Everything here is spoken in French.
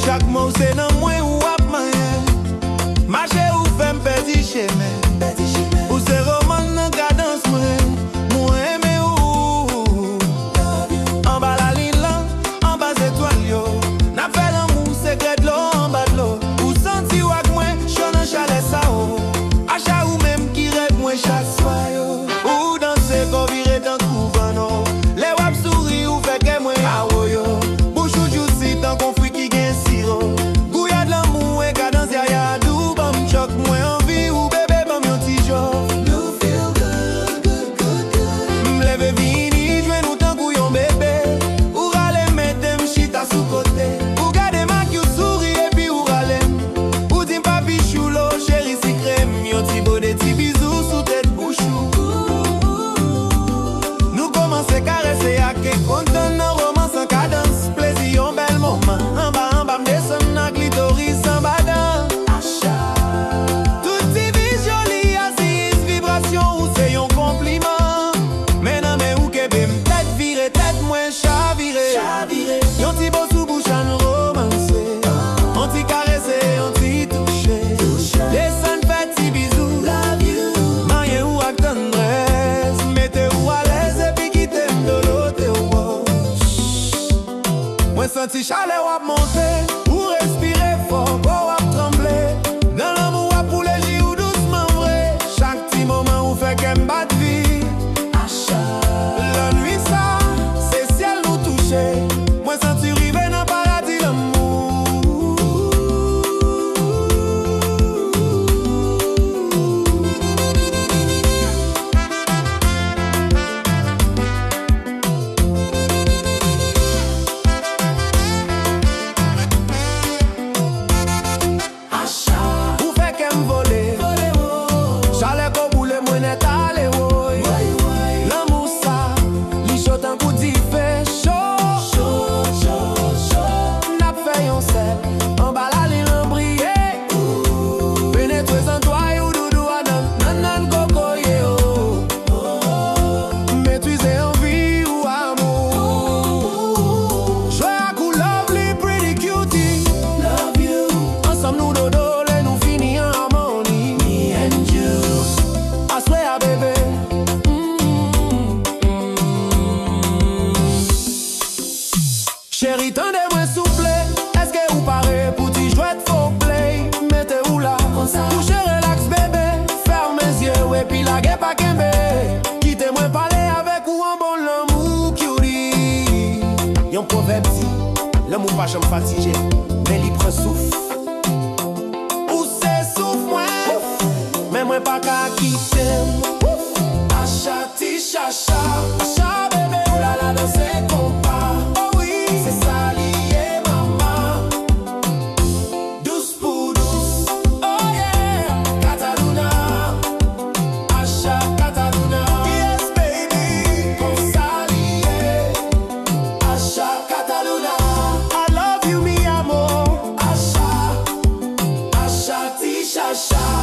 Chaque mot c'est dans moi ou ap mayen. Marcher ou faire petit chemin. Ou c'est roman dans cadence moi aimé ou. En bas la ligne là, en bas étoile yo. N'a fait l'amour secret de l'eau en bas de l'eau. Ou senti ou ak moi, chon en chalet ça ou. Achat ou même qui rêve moi chaque soir yo. Ou danser qu'on vire dans couvano. Les wap souris ou fait que moi awo yo. Bouche ou juicy tant qu'on fruit qui gagne sirop. Gouya de l'amour et cadence ya dou. Bam choc moi envie ou bébé bam yon ti jof. You feel good, good, good, good. M'leve vini, jouer nous tant couillon bébé. Ou rale mette m'chita sous côté. Ou gade ma qui sourit et puis ou rale. Ou dim papi choulo, chéri si crème. Yon ti beau des petits bisous sous tête bouchou. Nous commencer caresser à que content nos romances en cadence. Plaisir un bel moment. En bas m'descend dans clitoris en badin. Tout ti vis joli assise vibration ou c'est un compliment. Mais non mais ou que bim tête virée tête moins chavirée. Yon ti beau sous bouche à nous romancer. On ti caresser, on ti toucher. Descend fait ti bisous. Marié ou ak tendresse. Mettez ou à l'aise et puis quittez m'dolote ou. Moi senti chaleur wap monter. Ou respirer fort, ou wap trembler. Dans l'amour wap pour les jours ou doucement vrai. Chaque petit moment ou fait qu'elle m'bat vie. La nuit ça, c'est ciel nous toucher. Moi senti river dans paradis l'amour. Ou fait qu'elle m'voler. J'allais qu'au boule moi net allé woy. L'amour ça, li chaud un coup d'y fait chaud. N'a fait yon sel, en bas la ligne en briller. Pénétrer sans toi ou doudou anan, nan coco yo. Maîtriser envie ou amour. Jouer à coup lovely, pretty cutie. Love you. Ensemble nous dodo, les nous finit en harmonie. Me and you. I swear baby. Chérie, tendez-moi souffler. Est-ce que vous parlez pour t'y jouer de faux play? Mettez où là? Touchez relax bébé. Ferme mes yeux et puis la gueule pas qu'aimé. Quittez-moi parler avec ou en bon l'amour curie. Yon proverbe dit, l'amour pas jamais fatigué, mais libre souffle. Ou c'est souffle moi, mais moi pas qu'à quitter. Achati chacha, acha bébé ou la la danser compas. Oh oui, c'est ça lié maman. Douce pour douce, oh yeah. Cataluna, acha Cataluna. Yes baby, comme ça lié. Acha Cataluna. I love you mi amor. Acha, achati chacha.